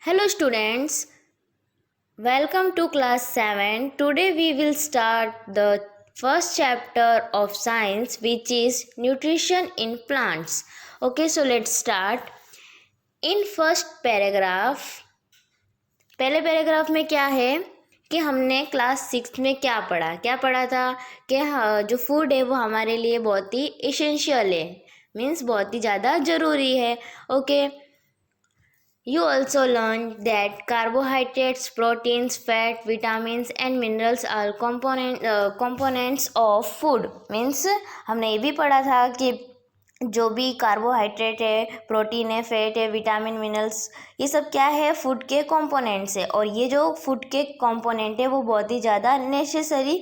Hello students, welcome to class 7. Today we will start the first chapter of science which is nutrition in plants. Okay, so let's start. In first paragraph, पहले paragraph में क्या है कि हमने class 6 में क्या पढ़ा था कि जो फूड है वो हमारे लिए बहुत ही एसेंशियल है, मीन्स बहुत ही ज़्यादा ज़रूरी है. Okay. You also learned that carbohydrates, proteins, fat, vitamins and minerals are components of food. Means हमने ये भी पढ़ा था कि जो भी कार्बोहाइड्रेट है, प्रोटीन है, फैट है, विटामिन, मिनरल्स, ये सब क्या है, फूड के कंपोनेंट्स है. और ये जो फूड के कंपोनेंट है वो बहुत ही ज़्यादा नेसेसरी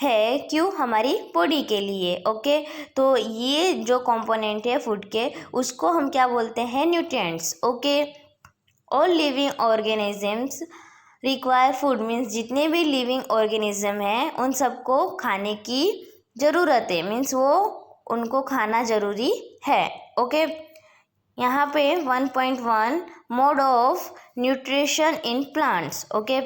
है. क्यों? हमारी बॉडी के लिए. ओके. तो ये जो कंपोनेंट है फूड के, उसको हम क्या बोलते हैं? Nutrients. Okay. All living organisms require food. Means जितने भी लिविंग ऑर्गेनिज्म हैं उन सबको खाने की ज़रूरत है. मीन्स वो उनको खाना ज़रूरी है. ओके. यहाँ पे 1.1 mode of nutrition in plants. Okay.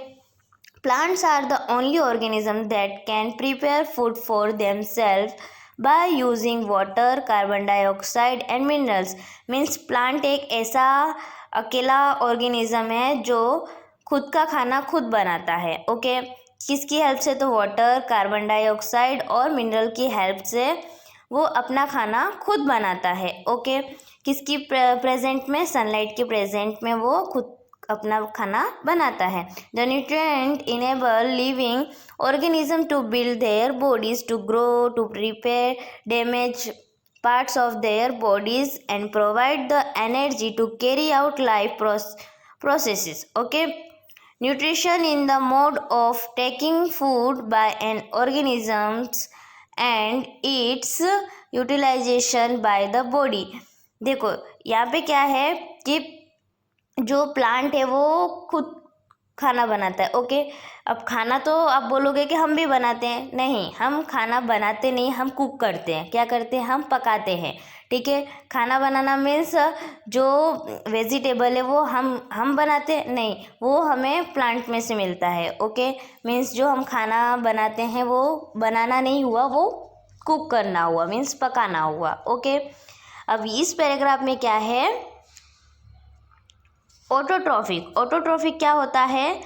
Plants are the only organism that can prepare food for themselves by using water, carbon dioxide and minerals. Means plant एक ऐसा अकेला ऑर्गेनिज्म है जो खुद का खाना खुद बनाता है. ओके. किसकी हेल्प से? तो वाटर, कार्बन डाइऑक्साइड और मिनरल की हेल्प से वो अपना खाना खुद बनाता है. ओके. किसकी प्रेजेंट में? सनलाइट के प्रेजेंट में वो खुद अपना खाना बनाता है. The nutrient enable living organism to build their bodies, to grow, to repair damage parts of their bodies and provide the energy to carry out life processes. Okay. Nutrition in the mode of taking food by an organisms and its utilization by the body. देखो यहाँ पे क्या है कि जो plant है वो खुद खाना बनाता है. ओके. अब खाना तो आप बोलोगे कि हम भी बनाते हैं. नहीं, हम खाना बनाते नहीं, हम कुक करते हैं. क्या करते हैं? हम पकाते हैं. ठीक है. खाना बनाना मीन्स जो वेजिटेबल है वो हम बनाते हैं नहीं, वो हमें प्लांट में से मिलता है. ओके. मीन्स जो हम खाना बनाते हैं वो बनाना नहीं हुआ, वो कुक करना हुआ, मीन्स पकाना हुआ. ओके. अब इस पैराग्राफ में क्या है? ऑटोट्रॉफिक. ऑटोट्रॉफिक क्या होता है?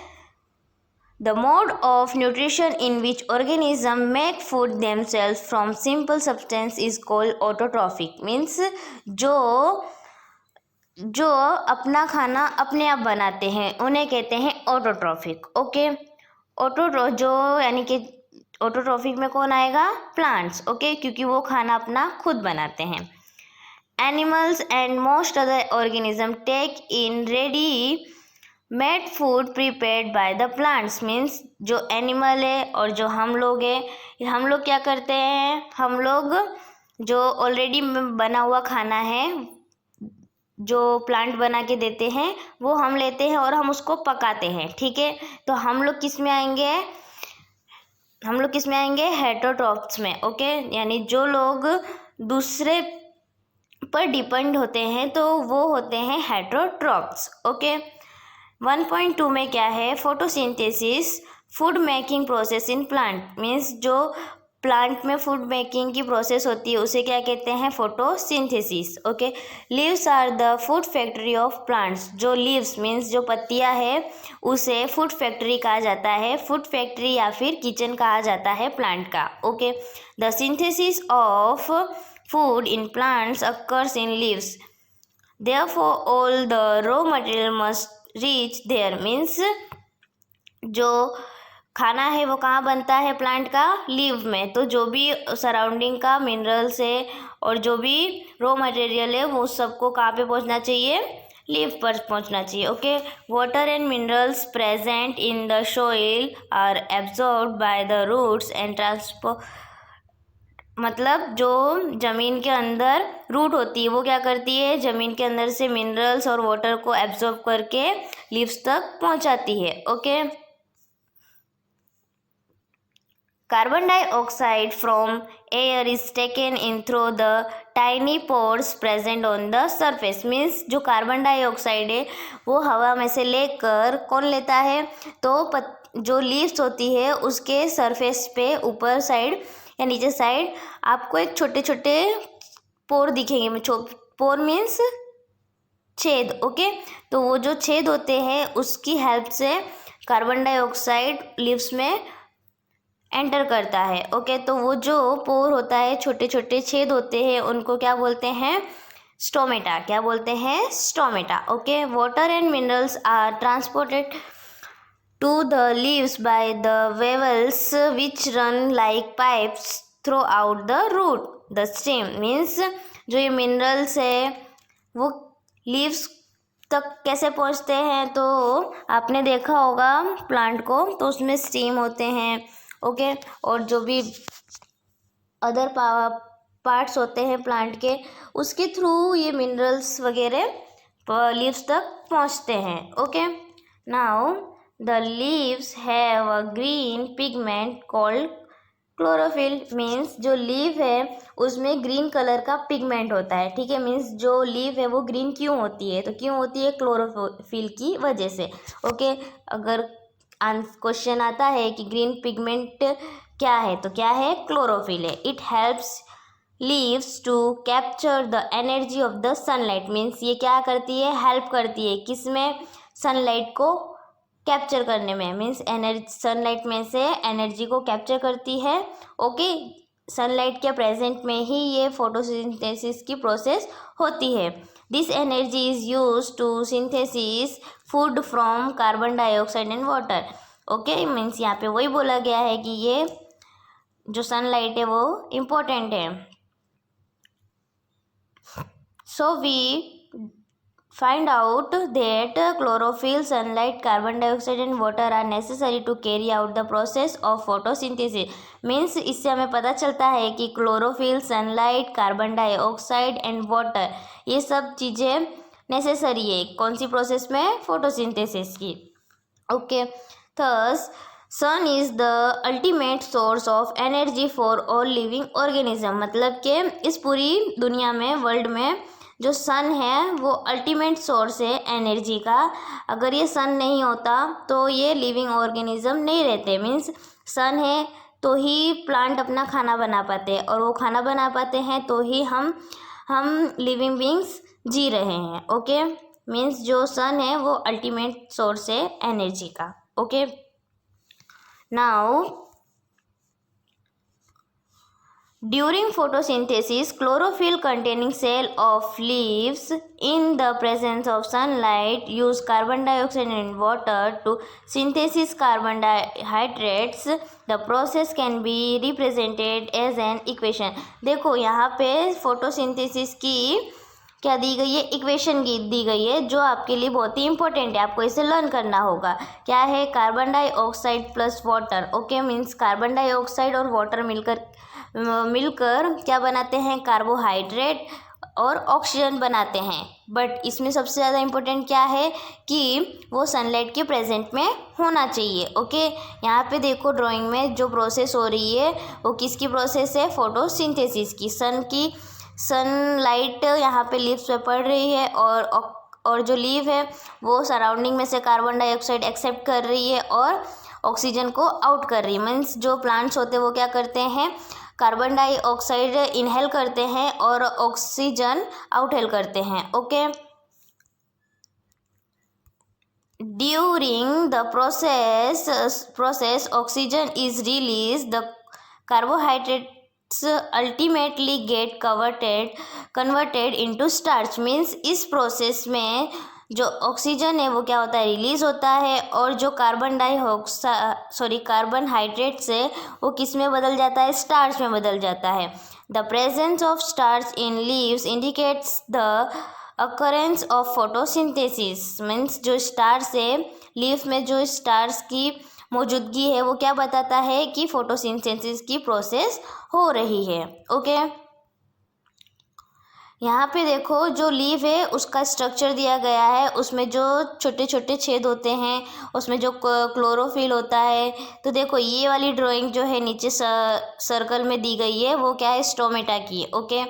The mode of nutrition in which organism make food themselves from simple substance is called autotrophic. Means जो अपना खाना अपने आप बनाते हैं उन्हें कहते हैं ऑटोट्रॉफिक. ओके. जो यानी कि ऑटोट्रॉफिक में कौन आएगा? प्लांट्स. ओके. क्योंकि वो खाना अपना खुद बनाते हैं. Animals and most other organisms take in ready-made food prepared by the plants. Means जो एनिमल है और जो हम लोग हैं, हम लोग क्या करते हैं? हम लोग जो ऑलरेडी बना हुआ खाना है जो प्लांट बना के देते हैं वो हम लेते हैं और हम उसको पकाते हैं. ठीक है. तो हम लोग किस में आएंगे? हेटरोट्रॉफ्स में. ओके. यानी जो लोग दूसरे पर डिपेंड होते हैं तो वो होते हैं हेटरोट्रॉफ्स. ओके. 1.2 में क्या है? Photosynthesis food making process in plant. Means जो प्लांट में फूड मेकिंग की प्रोसेस होती है उसे क्या कहते हैं? Photosynthesis. Okay. Leaves are the food factory of plants. जो लीव्स मीन्स जो पत्तियां है उसे फूड फैक्ट्री कहा जाता है. फूड फैक्ट्री या फिर किचन कहा जाता है प्लांट का. Okay. The synthesis of food in plants occurs in leaves. Therefore, all the raw material must reach there. Means जो खाना है वो कहाँ बनता है प्लांट का? लीव में. तो जो भी सराउंडिंग का मिनरल्स है और जो भी रॉ मटेरियल है वो सबको कहाँ पे पहुँचना चाहिए? लीव पर पहुँचना चाहिए. Okay. Water and minerals present in the soil are absorbed by the roots and transport. मतलब जो ज़मीन के अंदर रूट होती है वो क्या करती है? ज़मीन के अंदर से मिनरल्स और वाटर को एब्जॉर्ब करके लीव्स तक पहुंचाती है. Okay. Carbon dioxide from air is taken in through the tiny pores present on the surface. Means जो कार्बन डाइऑक्साइड है वो हवा में से लेकर कौन लेता है, तो जो लीव्स होती है उसके सरफेस पे ऊपर साइड या नीचे साइड आपको एक छोटे छोटे पोर दिखेंगे. पोर मीन्स छेद. ओके, तो वो जो छेद होते हैं उसकी हेल्प से कार्बन डाइऑक्साइड लीव्स में एंटर करता है. ओके, तो वो जो पोर होता है, छोटे छोटे छेद होते हैं, उनको क्या बोलते हैं, स्टोमेटा. क्या बोलते हैं, stomata. Okay, water and minerals are transported to the leaves by the vessels which run like pipes throughout the root the stem. Means जो ये मिनरल्स है वो लीव्स तक कैसे पहुंचते हैं, तो आपने देखा होगा प्लांट को, तो उसमें स्टेम होते हैं. ओके, और जो भी अदर पार्ट्स होते हैं प्लांट के, उसके थ्रू ये मिनरल्स वगैरह लीव्स तक पहुंचते हैं. Okay, now the leaves have a green pigment called chlorophyll. Means जो लीव है उसमें ग्रीन कलर का पिगमेंट होता है. ठीक है, मीन्स जो लीव है वो ग्रीन क्यों होती है, तो क्यों होती है, क्लोरोफिल की वजह से. ओके, अगर क्वेश्चन आता है कि ग्रीन पिगमेंट क्या है, तो क्या है, क्लोरोफिल है. It helps leaves to capture the energy of the sunlight. Means ये क्या करती है, हेल्प करती है किसमें, सनलाइट को कैप्चर करने में. मीन्स एनर्जी, सनलाइट में से एनर्जी को कैप्चर करती है. ओके, सनलाइट के प्रेजेंट में ही ये फोटोसिंथेसिस की प्रोसेस होती है. This energy is use to synthesis food from carbon dioxide and water. Okay, means यहाँ पे वही बोला गया है कि ये जो सनलाइट है वो इम्पोर्टेंट है. So we find out that chlorophyll, sunlight, carbon dioxide and water are necessary to carry out the process of photosynthesis. Means इससे हमें पता चलता है कि chlorophyll, sunlight, carbon dioxide and water, ये सब चीज़ें नेसेसरी है कौन सी प्रोसेस में, फोटोसिंथेसिस की. Okay, thus sun is the ultimate source of energy for all living organism. मतलब कि इस पूरी दुनिया में, वर्ल्ड में जो सन है वो अल्टीमेट सोर्स है एनर्जी का. अगर ये सन नहीं होता तो ये लिविंग ऑर्गेनिज्म नहीं रहते. मीन्स सन है तो ही प्लांट अपना खाना बना पाते हैं, और वो खाना बना पाते हैं तो ही हम लिविंग बींग्स जी रहे हैं. ओके, मीन्स जो सन है वो अल्टीमेट सोर्स है एनर्जी का. Okay, now during photosynthesis, chlorophyll containing cell of leaves in the presence of sunlight use carbon dioxide and water to synthesize carbohydrates. The process can be represented as an equation. देखो यहाँ पे photosynthesis की क्या दी गई है, equation दी गई है जो आपके लिए बहुत ही इंपॉर्टेंट है, आपको इसे लर्न करना होगा. क्या है, carbon dioxide plus water. Okay, means carbon dioxide और वाटर मिलकर क्या बनाते हैं, कार्बोहाइड्रेट और ऑक्सीजन बनाते हैं. बट इसमें सबसे ज़्यादा इम्पोर्टेंट क्या है कि वो सनलाइट के प्रेजेंट में होना चाहिए. ओके, यहाँ पे देखो ड्राइंग में जो प्रोसेस हो रही है वो किसकी प्रोसेस है, फोटोसिंथेसिस की. सनलाइट यहाँ पे लीव्स पे पड़ रही है, और जो लीव है वो सराउंडिंग में से कार्बन डाइऑक्साइड एक्सेप्ट कर रही है और ऑक्सीजन को आउट कर रही है. मीन्स जो प्लांट्स होते हैं वो क्या करते हैं, कार्बन डाइऑक्साइड इनहेल करते हैं और ऑक्सीजन आउटहेल करते हैं. Okay, during the process oxygen is release, the carbohydrates ultimately get converted into starch. Means इस प्रोसेस में जो ऑक्सीजन है वो क्या होता है, रिलीज होता है, और जो कार्बोहाइड्रेट्स है वो किस में बदल जाता है, स्टार्च में बदल जाता है. The presence of starch in leaves indicates the occurrence of photosynthesis. Means जो स्टार्च है, लीव्स में जो स्टार्च की मौजूदगी है वो क्या बताता है कि फोटोसिंथेसिस की प्रोसेस हो रही है. ओके, यहाँ पे देखो जो लीफ है उसका स्ट्रक्चर दिया गया है, उसमें जो छोटे छोटे छेद होते हैं, उसमें जो क्लोरोफिल होता है। तो देखो ये वाली ड्राइंग जो है नीचे सर्कल में दी गई है वो क्या है, स्टोमेटा की है। ओके,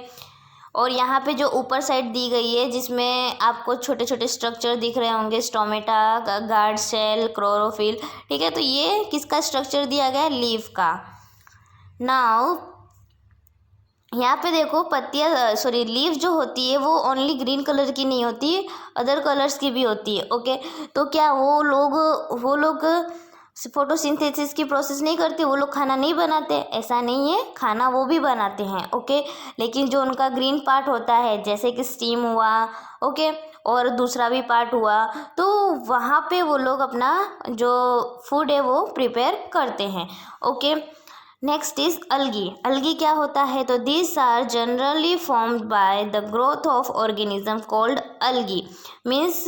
और यहाँ पे जो ऊपर साइड दी गई है जिसमें आपको छोटे छोटे स्ट्रक्चर दिख रहे होंगे, स्टोमेटा, गार्ड सेल, क्लोरोफिल। ठीक है, तो ये किसका स्ट्रक्चर दिया गया है, लीफ का। नाउ यहाँ पे देखो पत्तियाँ लीव्स जो होती है वो ओनली ग्रीन कलर की नहीं होती, अदर कलर्स की भी होती है। ओके, तो क्या वो लोग फोटोसिंथेसिस की प्रोसेस नहीं करते, वो लोग खाना नहीं बनाते? ऐसा नहीं है, खाना वो भी बनाते हैं। ओके, लेकिन जो उनका ग्रीन पार्ट होता है जैसे कि स्टीम हुआ, ओके, और दूसरा भी पार्ट हुआ, तो वहाँ पे वो लोग अपना जो फूड है वो प्रिपेयर करते हैं। Okay, next is algae. Algae क्या होता है, तो this are generally formed by the growth of organism called algae. Means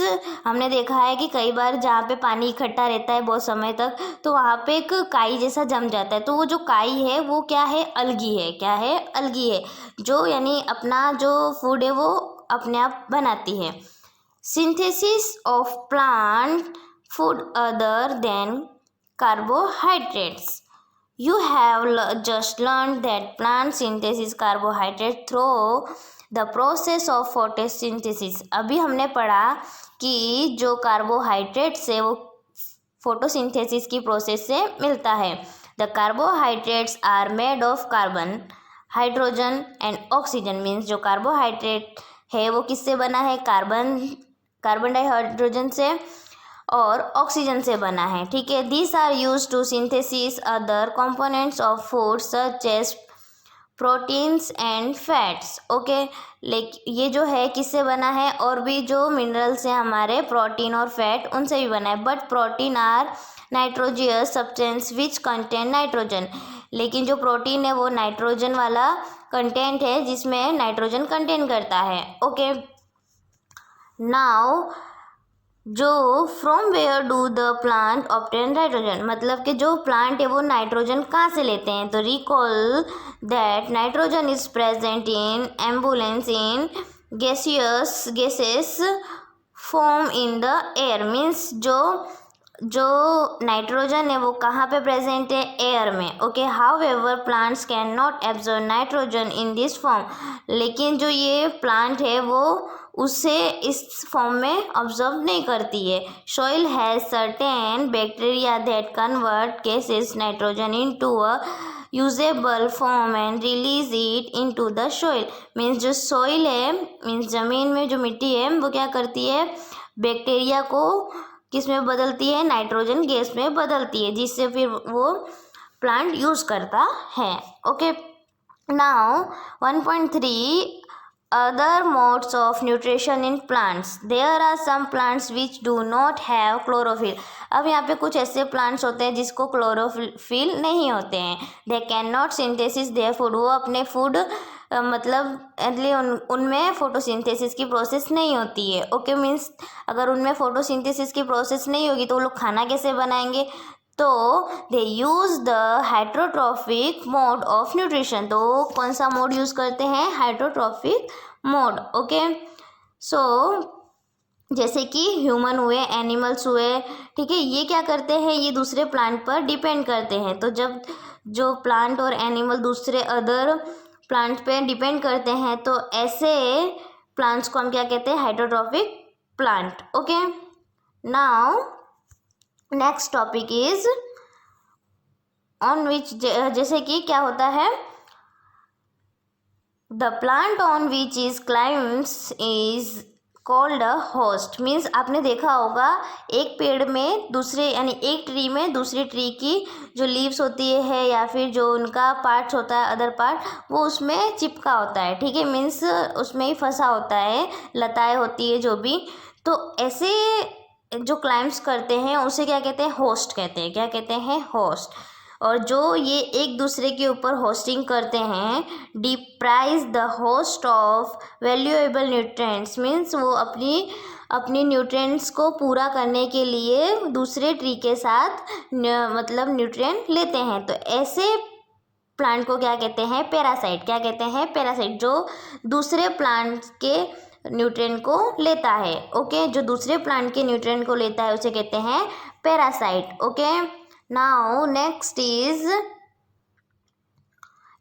हमने देखा है कि कई बार जहाँ पे पानी इकट्ठा रहता है बहुत समय तक, तो वहाँ पे एक काई जैसा जम जाता है, तो वो जो काई है वो क्या है, अलगी है। क्या है, अलगी है, जो यानी अपना जो फूड है वो अपने आप बनाती है। Synthesis of plant food other than carbohydrates. You have just learned that plant synthesis carbohydrate through the process of photosynthesis. अभी हमने पढ़ा कि जो कार्बोहाइड्रेट्स है वो फोटोसिंथेसिस की प्रोसेस से मिलता है। The carbohydrates are made of carbon, hydrogen and oxygen. Means जो कार्बोहाइड्रेट है वो किससे बना है, कार्बन डाइहाइड्रोजन से और ऑक्सीजन से बना है। ठीक है, this are use to synthesis other components of food such as proteins and fats. Okay, लेकिन ये जो है किससे बना है, और भी जो मिनरल्स हैं हमारे, प्रोटीन और फैट, उनसे भी बना है। But protein are nitrogenous substance which contain nitrogen. लेकिन जो प्रोटीन है वो नाइट्रोजन वाला कंटेंट है जिसमें नाइट्रोजन कंटेन करता है। ओके, नाउ जो from where do the plant obtain nitrogen, मतलब कि जो प्लांट है वो नाइट्रोजन कहाँ से लेते हैं, तो recall that nitrogen is present in ambulance in gases form in the air. Means जो नाइट्रोजन है वो कहाँ पे प्रेजेंट है, एयर में। Okay, how ever plants can not absorb nitrogen in this form. लेकिन जो ये प्लांट है वो उसे इस फॉर्म में ऑब्जर्व नहीं करती है। Soil has certain bacteria that convert gases nitrogen into a usable form and release it into the soil. Means जो सॉइल है, मीन्स ज़मीन में जो मिट्टी है वो क्या करती है, बैक्टीरिया को किस में बदलती है, नाइट्रोजन गैस में बदलती है, जिससे फिर वो प्लांट यूज़ करता है। Okay, now 1.3 other modes of nutrition in plants. There are some plants which do not have chlorophyll. अब यहाँ पे कुछ ऐसे प्लांट्स होते हैं जिसको क्लोरोफिल नहीं होते हैं। They cannot synthesis their food. वो अपने फूड मतलब उनमें फोटोसिंथेसिस की प्रोसेस नहीं होती है। ओके, मीन्स अगर उनमें फोटोसिंथेसिस की प्रोसेस नहीं होगी तो वो लोग खाना कैसे बनाएंगे, तो they use the heterotrophic mode of nutrition. तो कौन सा मोड यूज़ करते हैं, हाइड्रोट्रॉफिक मोड। ओके, सो जैसे कि ह्यूमन हुए, एनिमल्स हुए, ठीक है, ये क्या करते हैं, ये दूसरे प्लांट पर डिपेंड करते हैं। तो जब जो प्लांट और एनिमल दूसरे अदर प्लांट पे डिपेंड करते हैं तो ऐसे प्लांट्स को हम क्या कहते हैं, heterotrophic plant. Okay, now next topic is on which, जैसे कि क्या होता है, the plant on which is climbs is called a host. Means आपने देखा होगा एक पेड़ में दूसरे, यानी एक ट्री में दूसरी ट्री की जो लीव्स होती है या फिर जो उनका पार्ट्स होता है, अदर पार्ट, वो उसमें चिपका होता है। ठीक है, मीन्स उसमें ही फंसा होता है, लताएं होती है जो भी। तो ऐसे जो क्लाइम्स करते हैं उसे क्या कहते हैं, होस्ट कहते हैं। क्या कहते हैं, होस्ट। और जो ये एक दूसरे के ऊपर होस्टिंग करते हैं, deprives the host of valuable nutrients. Means वो अपनी न्यूट्रिएंट्स को पूरा करने के लिए दूसरे ट्री के साथ मतलब न्यूट्रिएंट लेते हैं। तो ऐसे प्लांट को क्या कहते हैं? पैरासाइट। क्या कहते हैं? पैरासाइट। जो दूसरे प्लांट के न्यूट्रिएंट को लेता है। ओके, जो दूसरे प्लांट के न्यूट्रिएंट को लेता है उसे कहते हैं parasite. Okay, now next is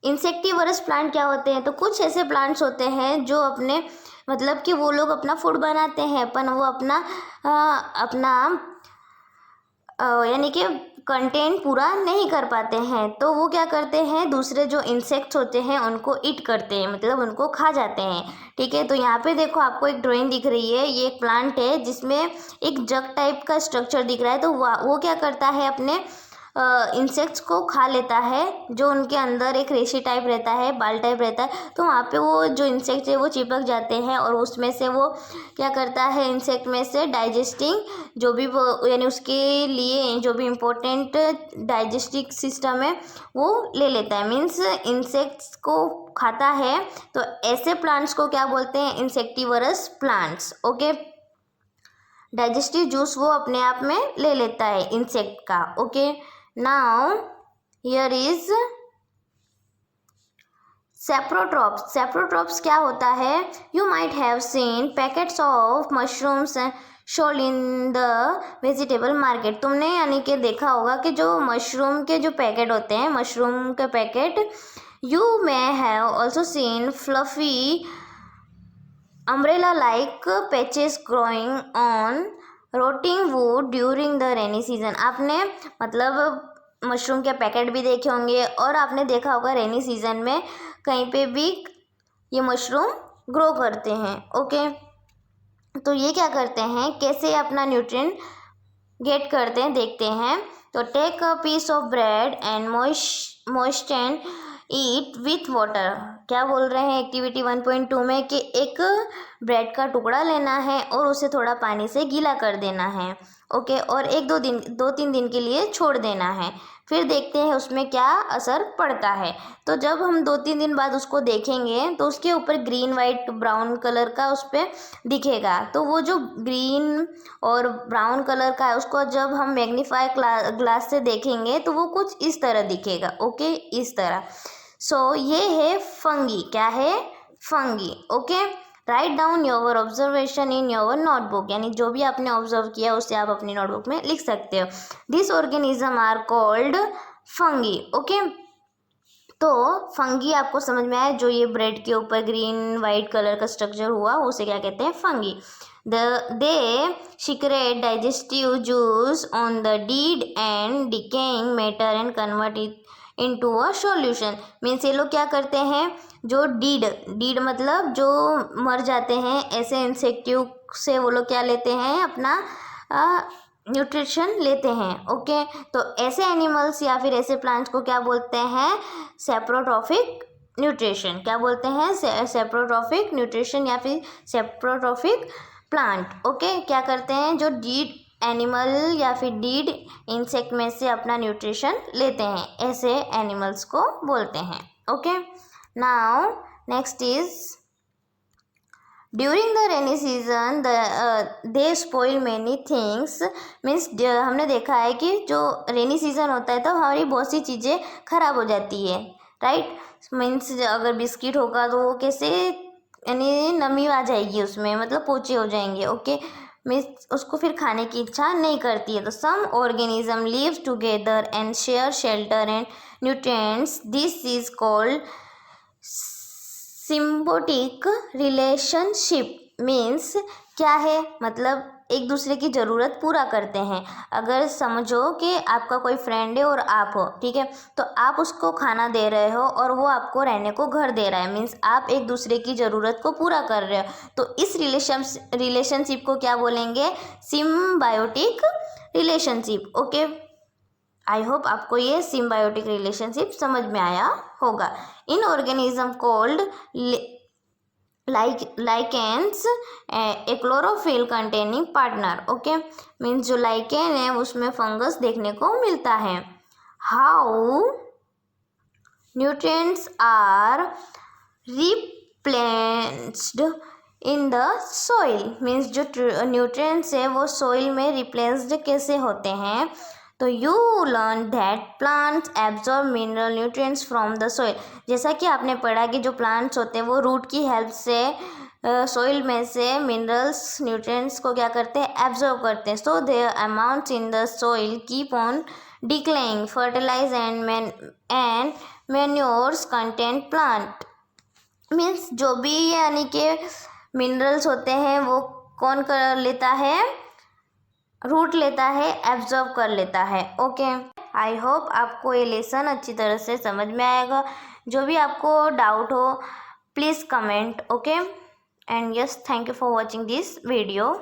insectivorous plant. क्या होते हैं? तो कुछ ऐसे प्लांट्स होते हैं जो अपने मतलब कि वो लोग अपना फूड बनाते हैं, पर वो अपना यानी कि कंटेंट पूरा नहीं कर पाते हैं। तो वो क्या करते हैं? दूसरे जो इंसेक्ट्स होते हैं उनको ईट करते हैं, मतलब उनको खा जाते हैं। ठीक है, तो यहाँ पे देखो आपको एक ड्राइंग दिख रही है। ये एक प्लांट है जिसमें एक जग टाइप का स्ट्रक्चर दिख रहा है। तो वो क्या करता है? अपने इंसेक्ट्स को खा लेता है, जो उनके अंदर एक रेशे टाइप रहता है, बाल टाइप रहता है। तो वहाँ पे वो जो इंसेक्ट है वो चिपक जाते हैं और उसमें से वो क्या करता है? इंसेक्ट में से डाइजेस्टिंग जो भी वो यानी उसके लिए जो भी इम्पोर्टेंट डाइजेस्टिव सिस्टम है वो ले लेता है, मीन्स इंसेक्ट्स को खाता है। तो ऐसे प्लांट्स को क्या बोलते हैं? Insectivorous plants. Okay, digestive juice वो अपने आप में ले लेता है इंसेक्ट का। Okay, now here is saprotrophs. Saprotrophs क्या होता है? You might have seen packets of mushrooms sold in the vegetable market. तुमने यानी कि देखा होगा कि जो मशरूम के जो पैकेट होते हैं, मशरूम के packet, you may have also seen fluffy umbrella like patches growing on rotting wood during the rainy season। आपने मतलब मशरूम के पैकेट भी देखे होंगे और आपने देखा होगा रेनी सीजन में कहीं पे भी ये मशरूम ग्रो करते हैं। ओके, तो ये क्या करते हैं? कैसे अपना न्यूट्रिएंट गेट करते हैं देखते हैं। तो take a piece of bread and moisten it with water. क्या बोल रहे हैं एक्टिविटी 1.2 में कि एक ब्रेड का टुकड़ा लेना है और उसे थोड़ा पानी से गीला कर देना है। ओके, और 2-3 दिन के लिए छोड़ देना है, फिर देखते हैं उसमें क्या असर पड़ता है। तो जब हम 2-3 दिन बाद उसको देखेंगे तो उसके ऊपर ग्रीन वाइट ब्राउन कलर का उस पर दिखेगा। तो वो जो ग्रीन और ब्राउन कलर का है उसको जब हम मैग्नीफाई ग्लास से देखेंगे तो वो कुछ इस तरह दिखेगा। ओके, इस तरह। सो ये है फंगी। क्या है? Fungi. Okay, write down your observation in your notebook, यानी जो भी आपने ऑब्जर्व किया उसे आप अपनी नोटबुक में लिख सकते हो। This organism are called fungi. Okay, तो फंगी आपको समझ में आया? जो ये ब्रेड के ऊपर ग्रीन वाइट कलर का स्ट्रक्चर हुआ उसे क्या कहते हैं? Fungi. They secrete digestive juice on the dead and decaying matter and convert it into a solution। Means ये लोग क्या करते हैं? जो डीड मतलब जो मर जाते हैं ऐसे इंसेक्टिव से वो लोग क्या लेते हैं? अपना न्यूट्रिशन लेते हैं। ओके, तो ऐसे एनिमल्स या फिर ऐसे प्लांट्स को क्या बोलते हैं? Saprotrophic nutrition. क्या बोलते हैं? सेप्रोट्रॉफिक न्यूट्रिशन या फिर सेप्रोट्रॉफिक प्लांट। ओके, क्या करते हैं? जो डीड एनिमल या फिर डीड इंसेक्ट में से अपना न्यूट्रिशन लेते हैं, ऐसे एनिमल्स को बोलते हैं। Okay, now next is during the rainy season they spoil many things. Means हमने देखा है कि जो रेनी सीजन होता है तो हमारी बहुत सी चीज़ें खराब हो जाती है, राइट। मीन्स अगर बिस्किट होगा तो वो कैसे यानी नमी आ जाएगी उसमें, मतलब पोचे हो जाएंगे। ओके, मीन्स उसको फिर खाने की इच्छा नहीं करती है। तो some organism lives together and share shelter and nutrients. This is called symbiotic relationship. Means क्या है? मतलब एक दूसरे की ज़रूरत पूरा करते हैं। अगर समझो कि आपका कोई फ्रेंड है और आप हो, ठीक है, तो आप उसको खाना दे रहे हो और वो आपको रहने को घर दे रहा है, मीन्स आप एक दूसरे की ज़रूरत को पूरा कर रहे हो। तो इस रिलेशनशिप को क्या बोलेंगे? Symbiotic relationship. Okay, I hope आपको ये सिम्बायोटिक रिलेशनशिप समझ में आया होगा। In organism called lichens a chlorophyll containing partner. Okay, means जो लाइकेन है उसमें फंगस देखने को मिलता है। How nutrients are replaced in the soil. Means जो न्यूट्रिएंट्स है वो सॉइल में रिप्लेस्ड कैसे होते हैं? तो you learn that plants absorb mineral nutrients from the soil. जैसा कि आपने पढ़ा कि जो प्लांट्स होते हैं वो रूट की हेल्प से सॉइल में से मिनरल्स न्यूट्रिएंट्स को क्या करते हैं, एब्जॉर्ब करते हैं। So their amounts in the soil keep on declining fertilize and manures content plant. Means जो भी यानी कि मिनरल्स होते हैं वो कौन कर लेता है, रूट लेता है, एब्जॉर्ब कर लेता है। ओके, आई होप आपको ये लेसन अच्छी तरह से समझ में आएगा। जो भी आपको डाउट हो please comment. Okay, and yes, thank you for watching this video.